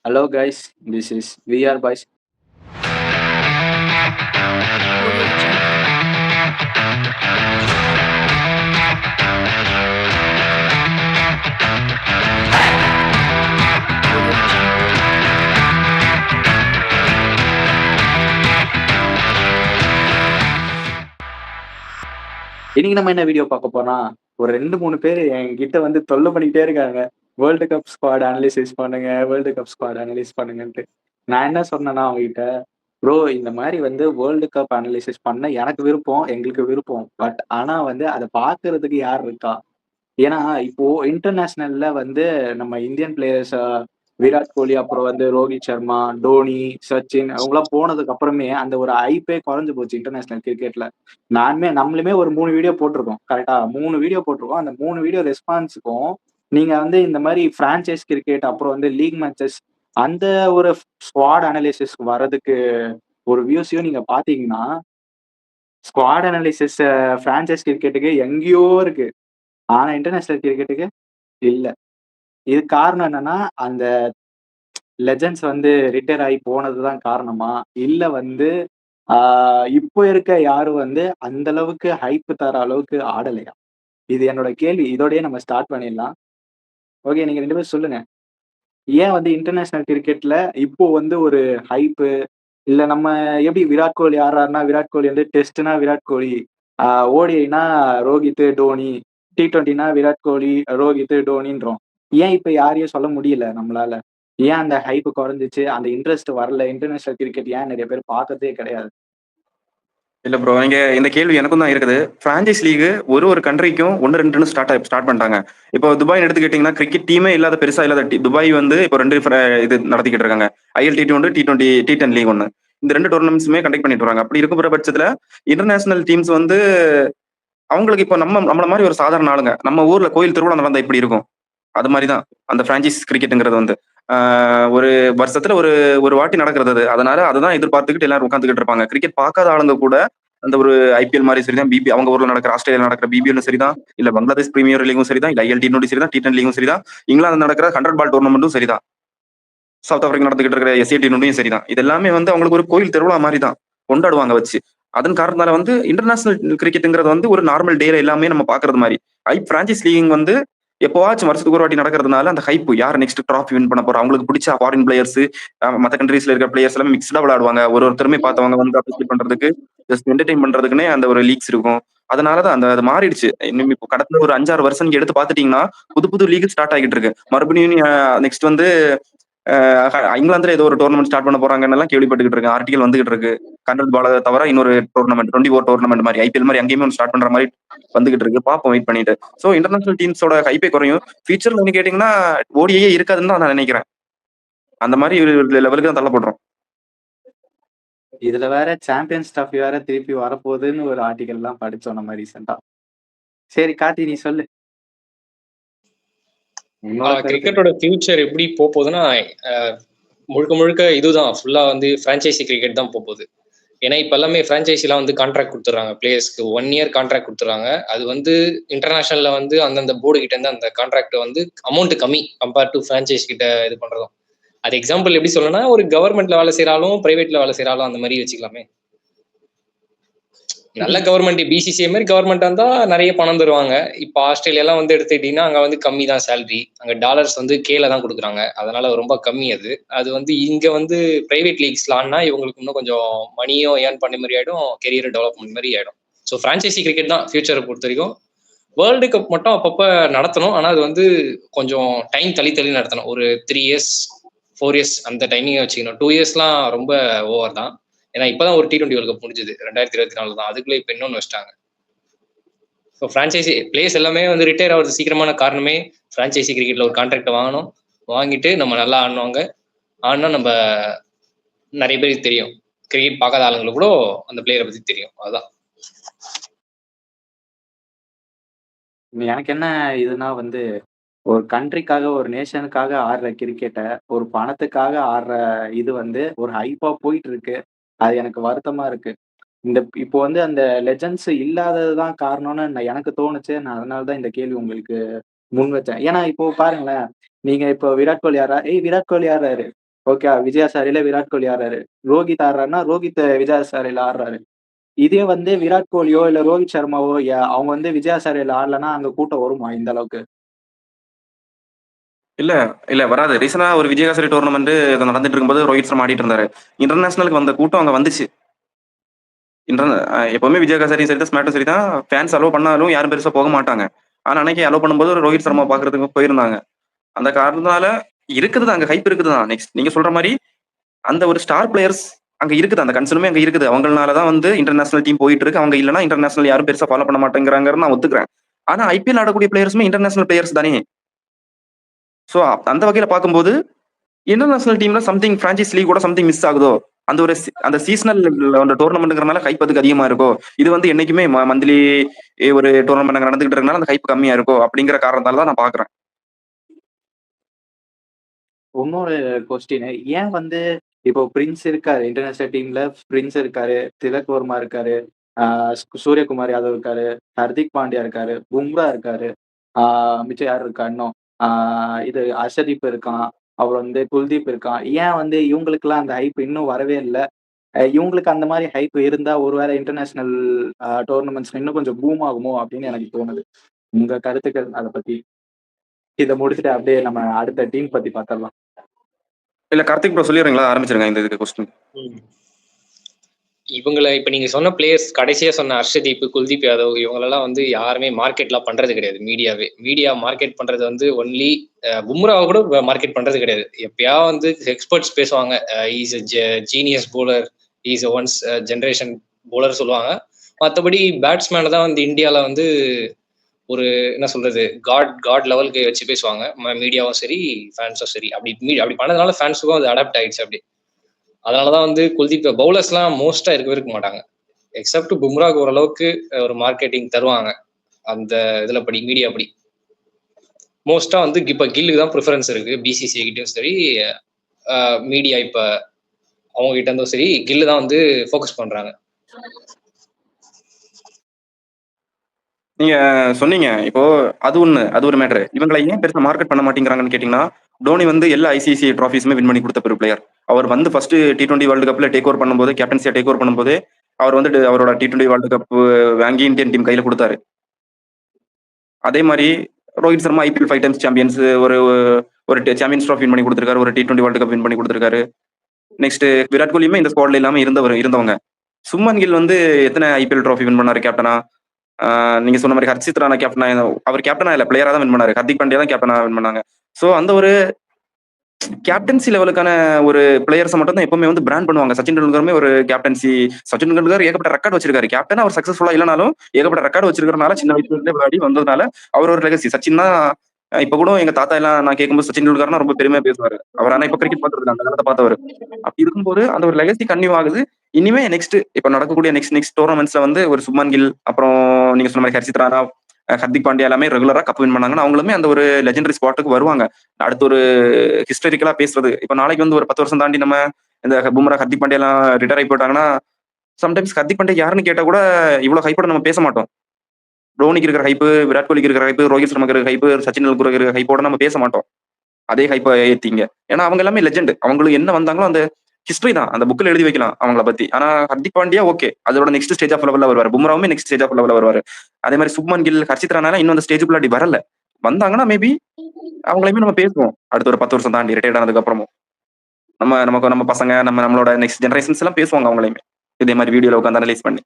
Hello guys, this is VR Boys. Audio Jungle. Audio Jungle. இன்னைக்கு நம்ம என்ன video பார்க்க போறோம்னா, ஒரு 2, 3 பேரு என்கிட்ட வந்து தொல்ல பண்ணிட்டே இருக்காங்க. வேர்ல்டு கப் ஸ்குவாட் அனலைசிஸ் பண்ணுங்க, வேர்ல்டு கப் ஸ்குவாட் அனலைஸ் பண்ணுங்கன்ட்டு. நான் என்ன சொன்னேன்னா அவங்ககிட்ட, ப்ரோ இந்த மாரி வந்து வேர்ல்டு கப் அனலைசிஸ் பண்ண எனக்கு விருப்பம், எங்களுக்கு விருப்பம். பட் ஆனா வந்து அத பார்க்கறதுக்கு யார் இருக்கா? ஏன்னா, இப்போ இன்டர்நேஷனல்ல வந்து நம்ம இந்தியன் பிளேயர்ஸ் விராட் கோலி, அப்புறம் வந்து ரோஹித் சர்மா, டோனி, சச்சின் அவங்கலாம் போனதுக்கு அப்புறமே அந்த ஒரு ஹைப்பே குறைஞ்சு போச்சு இன்டர்நேஷனல் கிரிக்கெட்ல. நம்மளுமே ஒரு 3 வீடியோ போட்டிருக்கோம். கரெக்ட்டா? 3 வீடியோ போட்டிருக்கோம். அந்த 3 வீடியோ ரெஸ்பான்ஸுக்கும் நீங்க வந்து இந்த மாரி பிரான்சைஸ் கிரிக்கெட் அப்புறம் வந்து லீக் மேட்சஸ் அந்த ஒரு ஸ்குவாட் அனலைசிஸ் வரதுக்கு ஒரு வியூஸையும் நீங்க பார்த்தீங்கன்னா, ஸ்குவாட் அனலைசிஸ் பிரான்சைஸ் கிரிக்கெட்டுக்கு எங்கேயோ இருக்கு. ஆனா இன்டர்நேஷனல் கிரிக்கெட்டுக்கு இல்ல. இதுக்கு காரணம் என்னன்னா, அந்த லெஜண்ட்ஸ் வந்து ரிட்டயர் ஆயி போனது தான் காரணமா? இல்ல வந்து ஆ இப்போ இருக்க யாரும் வந்து அந்த அளவுக்கு ஹைப் தர அளவுக்கு ஆடலையா? இது என்னோட கேள்வி. இதோடயே நம்ம ஸ்டார்ட் பண்ணிடலாம். ஓகே, நீங்க 2 பேரும் சொல்லுங்க. ஏன் வந்து இன்டர்நேஷனல் கிரிக்கெட்ல இப்போ வந்து ஒரு ஹைப்பு, இல்ல நம்ம எப்படி விராட் கோலி ஆடுறாருன்னா, விராட் கோலி வந்து டெஸ்ட்னா விராட் கோலி, ஆ ஓடிஐனா ரோஹித், டோனி, T20னா விராட் கோலி, ரோஹித், டோனின்றோம். ஏன் இப்ப யாரையும் சொல்ல முடியல நம்மளால? ஏன் அந்த ஹைப் குறைஞ்சுச்சு? அந்த இன்ட்ரெஸ்ட் வரல? இன்டர்நேஷனல் கிரிக்கெட் ஏன் நெறைய பேர் பார்க்கறதே கிடையாது? இல்ல ப்ரோ. இங்க இந்த கேள்வி எனக்கும் தான் இருக்குது. பிரான்சைஸ் லீக் ஒரு கண்ட்ரிக்கும் 1, 2ன்னு ஸ்டார்ட் பண்ணிட்டாங்க. இப்போ துபாய்ன்னு எடுத்துக்கிட்டீங்கன்னா, கிரிக்கெட் டீமே இல்லாத பெருசா இல்லாத துபாய் வந்து இப்போ 2 இது நடத்திக்கிட்டு இருக்காங்க. ILT2 ஒண்ணு, T20 T10 லீக் ஒண்ணு. இந்த 2 டோர்னமெண்ட்ஸுமே கண்டக்ட் பண்ணிட்டு வராங்க. அப்படி இருக்கிற பட்சத்துல இன்டர்நேஷனல் டீம்ஸ் வந்து அவங்களுக்கு இப்போ நம்மள மாதிரி ஒரு சாதாரண ஆளுங்க. நம்ம ஊர்ல கோயில் திருவிழா நடந்தா எப்படி இருக்கும்? அது மாதிரி தான் அந்த பிரான்சைஸ் கிரிக்கெட்டுங்கிறது வந்து. ஒரு வருஷத்துல ஒரு ஒரு வாட்டி நடக்கிறது அது. அதனால அததான் எதிர்பார்த்துக்கிட்டு எல்லாரும் உட்காந்துக்கிட்டு இருப்பாங்க. கிரிக்கெட் பார்க்காத ஆளுங்க கூட அந்த ஒரு ஐபிஎல் மாதிரி சரிதான், அவங்க ஊர்ல நடக்கிற ஆஸ்திரேலியா நடக்கிற பிபிஎல் சரிதான், இல்ல பங்களாதேஷ் பிரீமியர் லீகும் சரிதான், இல்ல ILT20 சரிதான், T10 லீகும் சரிதான், இங்கிலாந்து நடக்கிற 100 பால் டோர்னமெண்ட்டும் சரிதான், சவுத் ஆப்பிரிக்கா நடந்துகிட்டு இருக்கிற SA T20 சரிதான். இது எல்லாமே வந்து அவங்களுக்கு ஒரு கோயில் திருவிழா மாதிரி தான் கொண்டாடுவாங்க வச்சு. அதன் காரணத்தால வந்து இன்டர்நேஷனல் கிரிக்கெட்டுங்கிறது வந்து ஒரு நார்மல் டேல எல்லாமே நம்ம பாக்குறது மாதிரி. பிரான்சைஸ் லீக் வந்து எப்போவாச்சும் வருஷத்துக்கு ஒரு வாட்டி நடக்கிறதுனால அந்த ஹைப் யார் நெக்ஸ்ட் டிராஃபி வின் பண்ண போறா, அவங்களுக்கு பிடிச்ச ஃபாரின் பிளேயர்ஸ், மத்த கண்ட்ரீஸ்ல இருக்கிற பிளேயர்ஸ் எல்லாமே மிக்ஸ்டா விளையாடுவாங்க. ஒருத்தருமே பார்த்தவங்க வந்து அப்ரிஷியேட் பண்றதுக்கு, ஜஸ்ட் என்டர்டைன் பண்றதுக்குன்னே அந்த ஒரு லீக்ஸ் இருக்கும். அதனாலதான் அந்த அது மாறிடுச்சு. இன்னும் இப்போ கடந்த ஒரு 5, 6 வருஷம் நீங்க எடுத்து பாத்துட்டீங்கன்னா புது புது லீக் ஸ்டார்ட் ஆகிட்டு இருக்கு. மறுபடியும் நெக்ஸ்ட் வந்து இங்கிலாந்துல ஏதோ ஒரு டோர்னமெண்ட் ஸ்டார்ட் பண்ண போறாங்கன்னு எல்லாம் கேள்விப்பட்டுக்கிட்டு இருக்கேன். ஆர்டிகல் வந்துகிட்டு இருக்கு. 100 பால தவிர இன்னொரு டோர்னமெண்ட் 24 டோர்னமெண்ட் மாதிரி IPL மாதிரி அங்கேயுமே ஸ்டார்ட் பண்ற மாதிரி வந்துகிட்டு இருக்கு. பாப்போம் வெயிட் பண்ணிட்டு. சோ இன்டர்நேஷனல் டீம்ஸோட ஹைப்பே குறையும். ஃபியூச்சர்ல வந்து கேட்டீங்கன்னா ஓடியே இருக்காதுன்னு தான் நான் நினைக்கிறேன். அந்த மாதிரி ஒரு லெவலுக்கு தான் தள்ளப்படுறோம். இதுல வேற சாம்பியன்ஸ் ட்ராஃபி வேற திருப்பி வரப்போகுதுன்னு ஒரு ஆர்டிகல்லாம் படிச்சோம் நம்ம ரீசென்ட்டா. சரி கார்த்தி, நீ சொல்லு. உன்னோட கருத்து. கிரிக்கெட்டோட ஃபியூச்சர் எப்படி போகுதுன்னா முழுக்க முழுக்க இதுதான் ஃபுல்லா வந்து பிரான்ச்சைசி கிரிக்கெட் தான் போகுது. ஏன்னா இப்ப எல்லாமே பிரான்ச்சைசிலாம் வந்து கான்ட்ராக்ட் கொடுத்துறாங்க, பிளேயர்ஸ்க்கு 1 இயர் கான்ட்ராக்ட் கொடுத்துறாங்க. அது வந்து இன்டர்நேஷனல்ல வந்து அந்தந்த போர்டு கிட்ட இருந்து அந்த கான்ட்ராக்ட் வந்து அமௌண்ட் கம்மி கம்பேர்ட் டு பிரான்ச்சைஸ் கிட்ட இது பண்றதும். அது எக்ஸாம்பிள் எப்படி சொல்லணும்னா, ஒரு கவர்மெண்ட்ல வேலை செய்யறாலும் பிரைவேட்ல வேலை செய்யறாலும் அந்த மாதிரி வச்சுக்கலாமே. நல்ல கவர்மெண்ட் BCCI மாதிரி கவர்மெண்ட் வந்தா நிறைய பணம் தருவாங்க. இப்போ ஆஸ்திரேலியாலாம் வந்து எடுத்துக்கிட்டீங்கன்னா அங்க வந்து கம்மி தான் சேலரி, அங்க டாலர்ஸ் வந்து கேல தான் கொடுக்குறாங்க, அதனால ரொம்ப கம்மி. அது வந்து இங்க வந்து பிரைவேட் லீக்ஸ்ல ஆனா இவங்களுக்கு இன்னும் கொஞ்சம் மணியும் ஏர்ன் பண்ண மாதிரி ஆயிடும், கெரியர் டெவலப்மெண்ட் மாதிரி ஆயிடும். ஸோ பிரான்ச்சைசி கிரிக்கெட் தான் ஃபியூச்சரை பொறுத்த வரைக்கும். வேர்ல்டு கப் மட்டும் அப்பப்ப நடத்தணும், ஆனா அது வந்து கொஞ்சம் டைம் தள்ளி தள்ளி நடத்தணும். ஒரு 3 இயர்ஸ் 4 இயர்ஸ் அந்த டைமிங் வச்சுக்கணும். 2 இயர்ஸ்லாம் ரொம்ப ஓவர் தான். ஏன்னா இப்பதான் ஒரு T20 வேர்ல்ட் கப் முடிஞ்சது 2024 தான். அதுக்குள்ள இப்ப இன்னொன்னு வச்சிட்டாங்க. ஸோ பிரான்ச்சைசி பிளேயர்ஸ் எல்லாமே வந்து ரிட்டையர் ஆகிறது சீக்கிரமான காரணமே பிரான்ச்சைசி கிரிக்கெட்ல ஒரு கான்ட்ராக்ட் வாங்கணும், வாங்கிட்டு நம்ம நல்லா ஆடினவங்க ஆடினா நம்ம நிறைய பேருக்கு தெரியும். கிரிக்கெட் பார்க்காத ஆளுங்களுக்கு கூட அந்த பிளேயரை பத்தி தெரியும். அதுதான். எனக்கு என்ன இதுன்னா வந்து, ஒரு கண்ட்ரிக்காக, ஒரு நேஷனுக்காக ஆடுற கிரிக்கெட்ட, ஒரு பணத்துக்காக ஆடுற இது வந்து ஒரு ஹைப்பா போயிட்டு இருக்கு. அது எனக்கு வருத்தமா இருக்கு. இப்போ வந்து அந்த லெஜண்ட்ஸ் இல்லாதது தான் காரணம்னு எனக்கு தோணுச்சு. நான் அதனால தான் இந்த கேள்வி உங்களுக்கு முன் வச்சேன். ஏன்னா இப்போ பாருங்களேன், நீங்க இப்போ விராட் கோலி ஆடுறா, "ஏய் விராட் கோலி ஆடுறாரு." ஓகே. விஜயாசாரில விராட் கோலி ஆடுறாரு. ரோஹித் ஆடுறாருன்னா, ரோஹித் விஜயாசாரில ஆடுறாரு. இதே வந்து விராட் கோலியோ, இல்ல ரோஹித் சர்மாவோ அவங்க வந்து விஜயாசாரில ஆடலன்னா, அங்க கூட்டம் வருமா இந்த அளவுக்கு? இல்ல இல்ல வராது. ரீசெண்டா ஒரு விஜயகாசரி டோர்னமெண்ட் நடந்துட்டு இருக்கும்போது ரோஹித் சர்மா ஆடிட்டு இருந்தாரு. இன்டர்நேஷனலுக்கு வந்த கூட்டம் அங்க வந்துச்சு. எப்பவுமே விஜயகாசரியும் சரி தான், ஸ்மார்ட்டும் சரி தான், ஃபேன்ஸ் அலோவ் பண்ணாலும் யாரும் பெருசா போக மாட்டாங்க. ஆனா அன்னைக்கு அலோவ் பண்ணும்போது ரோஹித் சர்மா பாக்குறதுக்கு போயிருந்தாங்க. அந்த காரணத்தினால இருக்குது அங்க ஹைப் இருக்குதுதான். நெக்ஸ்ட் நீங்க சொல்ற மாதிரி அந்த ஒரு ஸ்டார் பிளேயர்ஸ் அங்க இருக்குது, அந்த கன்சர்னுமே அங்க இருக்குது. அவங்களாலதான் வந்து இன்டர்நேஷனல் டீம் போயிட்டு இருக்கு. அவங்க இல்லைன்னா இன்டர்நேஷனல் யாரும் பெருசா ஃபாலோ பண்ண மாட்டேங்கிறாங்க, நான் ஒத்துக்கிறேன். ஆனா ஐபிஎல் ஆடக்கூடிய பிளேயர்ஸுமே இன்டர்நேஷனல் பிளேயர்ஸ் தானே. சோ அந்த வகையில பார்க்கும்போது இன்டர்நேஷனல் டீம்ல சம்திங் பிரான்சைஸ் லீக் கூட சம்திங் மிஸ் ஆகுதோ, அந்த ஒரு அந்த சீசனல் அந்த டோர்னமெண்ட்ங்கிறனால ஹைப் அதுக்கு அதிகமா இருக்கோ, இது வந்து என்னைக்குமே மந்த்லி ஒரு டோர்னமெண்ட் நடந்துகிட்டு இருக்கனால அந்த ஹைப் கம்மியா இருக்கோ அப்படிங்கிற காரணத்தால தான் நான் பாக்குறேன். இன்னொரு கொஸ்டின், ஏன் வந்து இப்போ பிரின்ஸ் இருக்காரு இன்டர்நேஷனல் டீம்ல, பிரின்ஸ் இருக்காரு, திலக் வர்மா இருக்காரு, சூரியகுமார் யாதவ் இருக்காரு, ஹர்திக் பாண்டியா இருக்காரு, பும்ரா இருக்காரு, மிச்சம் யார் இருக்கா இன்னும், இது அர்ஷதீப் இருக்கான், அப்புறம் வந்து குல்தீப் இருக்கான். ஏன் வந்து இவங்களுக்கெல்லாம் அந்த ஹைப் இன்னும் வரவே இல்ல? இவங்களுக்கு அந்த மாதிரி ஹைப் இருந்தா ஒருவேளை இன்டர்நேஷனல் டோர்னமெண்ட்ஸ் இன்னும் கொஞ்சம் பூம் ஆகுமோ அப்படின்னு எனக்கு தோணுது. உங்க கருத்துக்கள் அதை பத்தி? இதை முடிச்சுட்டு அப்படியே நம்ம அடுத்த டீம் பத்தி பார்த்தரலாம். இல்ல கார்த்திக் ப்ரோ சொல்லிடுறீங்களா, ஆரம்பிச்சிருங்க இந்த இதுக்கு கொஸ்டின். இவங்களை இப்ப நீங்க சொன்ன பிளேயர்ஸ், கடைசியா சொன்ன ஹர்ஷதீப், குல்தீப் யாதவ், இவங்களெல்லாம் வந்து யாருமே மார்க்கெட்லாம் பண்றது கிடையாது. மீடியா மார்க்கெட் பண்றது வந்து ஒன்லி பும்ராவை கூட மார்க்கெட் பண்றது கிடையாது. எப்பயா வந்து எக்ஸ்பர்ட்ஸ் பேசுவாங்க, is genius bowler, is once generation bowler சொல்லுவாங்க. மற்றபடி பேட்ஸ்மேனை தான் வந்து இந்தியால வந்து ஒரு என்ன சொல்றது, காட் லெவலுக்கு வச்சு பேசுவாங்க. மீடியாவும் சரி, ஃபேன்ஸும் சரி. அப்படி பண்ணதுனால ஃபேன்ஸுக்கும் அது அடாப்ட் ஆயிடுச்சு. அப்படி அதனாலதான் வந்து குல்தீப் பவுலர்ஸ்லாம் மோஸ்டா இருக்க மாட்டாங்க. எக்ஸப்ட் பும்ராக்கு ஓரளவுக்கு ஒரு மார்க்கெட்டிங் தருவாங்க அந்த இதுல படி, மீடியா படி. மோஸ்டா வந்து இப்ப கில்லுக்கு தான் ப்ரிஃபரன்ஸ் இருக்கு, பிசிசிஐ கிட்டயும் சரி, மீடியா இப்ப அவங்க கிட்ட இருந்தும் சரி, கில்லு தான் வந்து ஃபோக்கஸ் பண்றாங்க. நீங்க சொன்னீங்க இப்போ அது ஒரு மேட்டர். இவங்களை ஏன் பெருசா மார்க்கெட் பண்ண மாட்டேங்கிறாங்கன்னு கேட்டீங்கன்னா, டோனி வந்து எல்லா ஐசிசி ட்ராஃபிஸுமே வின் பண்ணி கொடுத்த பெரிய பிளேயர். அவர் வந்து ஃபர்ஸ்ட் T20 வேர்ல்டு கப்ல டேக் ஓவர் பண்ணும்போது, கேப்டன்சியா டேக் ஓவர் பண்ணும்போது அவர் வந்து அவரோட T20 வேர்ல்டு கப் வாங்கி இந்தியன் டீம் கையில கொடுத்தாரு. அதே மாதிரி Rohit Sharma IPL 5 times champions, ஒரு சாம்பியன்ஸ் ட்ராஃபி வின் பண்ணி கொடுத்திருக்காரு, ஒரு T20 வேர்ல்டு கப் வின் பண்ணி கொடுத்திருக்காரு. நெக்ஸ்ட் விராட் கோலியுமே இந்த ஸ்குவாட்ல இல்லாம இருந்தவங்க. சுமன் கில் வந்து எத்தனை ஐபிஎல் ட்ராஃபி வின் பண்ணாரு கேப்டனா? நீங்க சொன்ன மாதிரி ஹர்ஷித் ராணா கேப்டனா, அவர் கேப்டனா இல்ல, பிளேயரா தான் வின் பண்ணாரு. ஹர்திக் பாண்டியா தான் கேப்டனா வின் பண்ணாங்க. சோ அந்த ஒரு கேப்டன்சி லெவலுக்கான ஒரு பிளேயர்ஸ் மட்டும் தான் எப்பவுமே வந்து பிராண்ட் பண்ணுவாங்க. சச்சின் டெண்டுல்கருமே ஒரு கேப்டன்சி, சச்சின் டெண்டுல்கர் ஏகப்பட்ட ரெக்கார்ட் வச்சிருக்காரு. கேப்டன் அவர் சக்சஸ்ஃபுல்லா இல்லனாலும் ஏகப்பட்ட ரெக்கார்ட் வச்சிருக்கிறதுனால, சின்ன வயசுல இருந்தே விளையாடி வந்ததுனால அவர் ஒரு லெகசி. சச்சின் தான் இப்ப கூட எங்க தாத்தா எல்லாம் நான் கேட்கும்போது சச்சின் டெண்டுல்கர்னா ரொம்ப பெருமையா பேசுவாரு. அவர் ஆனா இப்ப கிரிக்கெட் பாத்துறது அந்த காலத்தை பார்த்தவர். அப்படி இருக்கும்போது அந்த ஒரு லெகசி கன்டினியூ ஆகுது. இனிமே நெக்ஸ்ட் இப்ப நடக்கக்கூடிய நெக்ஸ்ட் டோர்னமெண்ட்ஸ்ல வந்து ஒரு சுப்மன் கில், அப்புறம் நீங்க சொன்ன மாதிரி ஹர்ஷித் ராணா, ஹர்திக் பாண்டியா எல்லாமே ரெகுலரா கப் வின் பண்ணாங்கன்னா அவங்களுமே அந்த ஒரு லெஜெண்டரி ஸ்பாட்டுக்கு வருவாங்க. அடுத்த ஒரு ஹிஸ்டாரிக்கலா பேசுறது. இப்ப நாளைக்கு வந்து ஒரு 10 வருஷம் தாண்டி நம்ம இந்த பும்ரா, ஹர்திக் பாண்டியா எல்லாம் ரிட்டையர் ஆகி போயிட்டாங்கன்னா, சம்டைம்ஸ் ஹர்திக் பாண்டியா யாருன்னு கேட்டா கூட இவ்வளவு ஹைப்போட நம்ம பேச மாட்டோம். தோனிக்கு இருக்கிற ஹைப்பு, விராட் கோலிக்கு இருக்கிற ஹைப்பு, ரோஹித் சர்மாக்கு இருக்கிற ஹைப்பு, சச்சின் டெண்டுல்கர் இருக்கிற ஹைப்போட நம்ம பேச மாட்டோம். அதே ஹைப்பை ஏத்திங்க. ஏன்னா அவங்க எல்லாமே லெஜெண்ட். அவங்களுக்கு என்ன வந்தாங்களோ அந்த ஹிஸ்டரி தான், அந்த புக்ல எழுதி வைக்கலாம் அவங்கள பத்தி. ஆனா ஹர்திக் பாண்டியா ஓகே, அதோட நெக்ஸ்ட் ஸ்டேஜ் ஆஃப் லெவல்ல வருவாரு. பும்ராவுமே நெக்ஸ்ட் ஸ்டேஜ் ஆஃப் லெவல்ல வருவாரு. அதே மாதிரி சுப்மன் கில், ஹர்ஷித் ராணா இன்னும் அந்த ஸ்டேஜுக்குள்ள அப்படி வரல. வந்தாங்கன்னா மேபி அவங்களையுமே நம்ம பேசுவோம் அடுத்த ஒரு 10 வருஷம் தாண்டி ரிட்டையர்ட் ஆனதுக்கு அப்புறமும். நம்ம பசங்க, நம்மளோட நெக்ஸ்ட் ஜெனரேஷன்ஸ் எல்லாம் பேசுவாங்க அவங்களையுமே இதே மாதிரி வீடியோல உட்காந்து அனலைஸ் பண்ணி.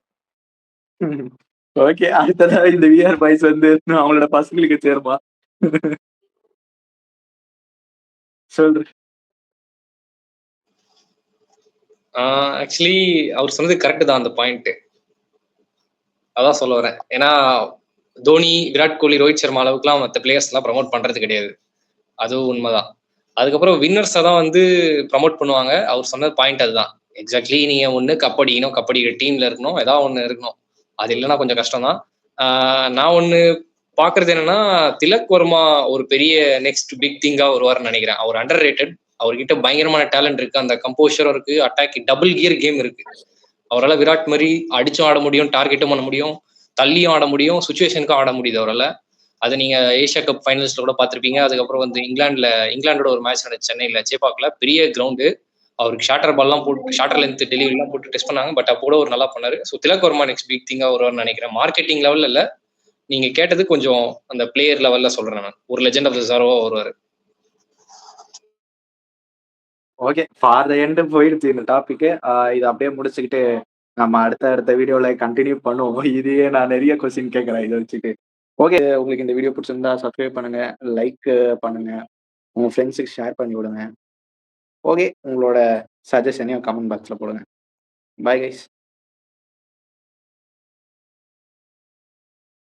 ஓகே, அடுத்ததா இந்த விஆர் பாய்ஸ் வந்து அவங்களோட பசங்களுக்கு சேருமா? சொல்றேன். ஆக்சுவலி அவர் சொன்னது கரெக்ட் தான், அந்த பாயிண்ட் அதான் சொல்ல வரேன். ஏன்னா தோனி, விராட் கோலி, ரோஹித் சர்மா அளவுக்குலாம் மற்ற பிளேயர்ஸ் எல்லாம் ப்ரமோட் பண்றது கிடையாது. அதுவும் உண்மைதான். அதுக்கப்புறம் வின்னர்ஸை தான் வந்து ப்ரமோட் பண்ணுவாங்க. அவர் சொன்ன பாயிண்ட் அதுதான். எக்ஸாக்ட்லி, நீங்க ஒண்ணு கப்படிக்கணும், கப்படி டீம்ல இருக்கணும், ஏதாவது ஒண்ணு இருக்கணும். அது இல்லைன்னா கொஞ்சம் கஷ்டம் தான். நான் ஒண்ணு பாக்குறது என்னன்னா, திலக் வர்மா ஒரு பெரிய நெக்ஸ்ட் பிக் திங்கா வருவார்னு நினைக்கிறேன். அவர் அண்டர் ரேட்டட். அவர்கிட்ட பயங்கரமான டேலண்ட் இருக்கு, அந்த கம்போஷரும் இருக்கு, அட்டாக் டபுள் கியர் கேம் இருக்கு. அவரால் விராட் மாதிரி அடிச்சும் ஆட முடியும், டார்கெட்டும் பண்ண முடியும், தள்ளியும் ஆட முடியும், சுச்சுவேஷனுக்கும் ஆட முடியுது அவரால். அதை நீங்க ஏஷியா கப் ஃபைனல்ஸ்ல கூட பார்த்திருப்பீங்க. அதுக்கப்புறம் வந்து இங்கிலாண்டோட ஒரு மேட்ச் நடந்துச்சு சென்னையில சேப்பாக்ல. பெரிய கிரவுண்டு. அவருக்கு ஷார்ட்டர் பால்லாம் போட்டு ஷார்ட்டர் லென்த் டெலிவரிலாம் போட்டு டெஸ்ட் பண்ணாங்க. பட் அப்போ கூட ஒரு நல்லா பண்ணாரு. So Tilak Varma next big திங்கா வருவார்னு நினைக்கிறேன். மார்க்கெட்டிங் லெவல்ல இல்ல. நீங்க கேட்டது கொஞ்சம் அந்த பிளேயர் லெவல்ல சொல்றேன் நான். ஒரு லெஜெண்ட் ஆஃப் த ஜாரோவா வருவாரு. ஓகே. ஃபார் த எண்ட் போயிடுச்சு இந்த டாபிக். இது அப்படியே முடிச்சுக்கிட்டு நம்ம அடுத்த வீடியோல கண்டினியூ பண்ணுவோம். இதையே நான் நிறைய கொஸ்டின் கேட்கறேன் இதை வச்சுட்டு. ஓகே. உங்களுக்கு இந்த வீடியோ பிடிச்சிருந்தா சப்ஸ்கிரைப் பண்ணுங்க, லைக் பண்ணுங்க, உங்க ஃப்ரெண்ட்ஸுக்கு ஷேர் பண்ணி விடுங்க. ஓகே. உங்களோட சஜஷனையும் கமெண்ட் பாக்ஸ்ல போடுங்க. Bye guys.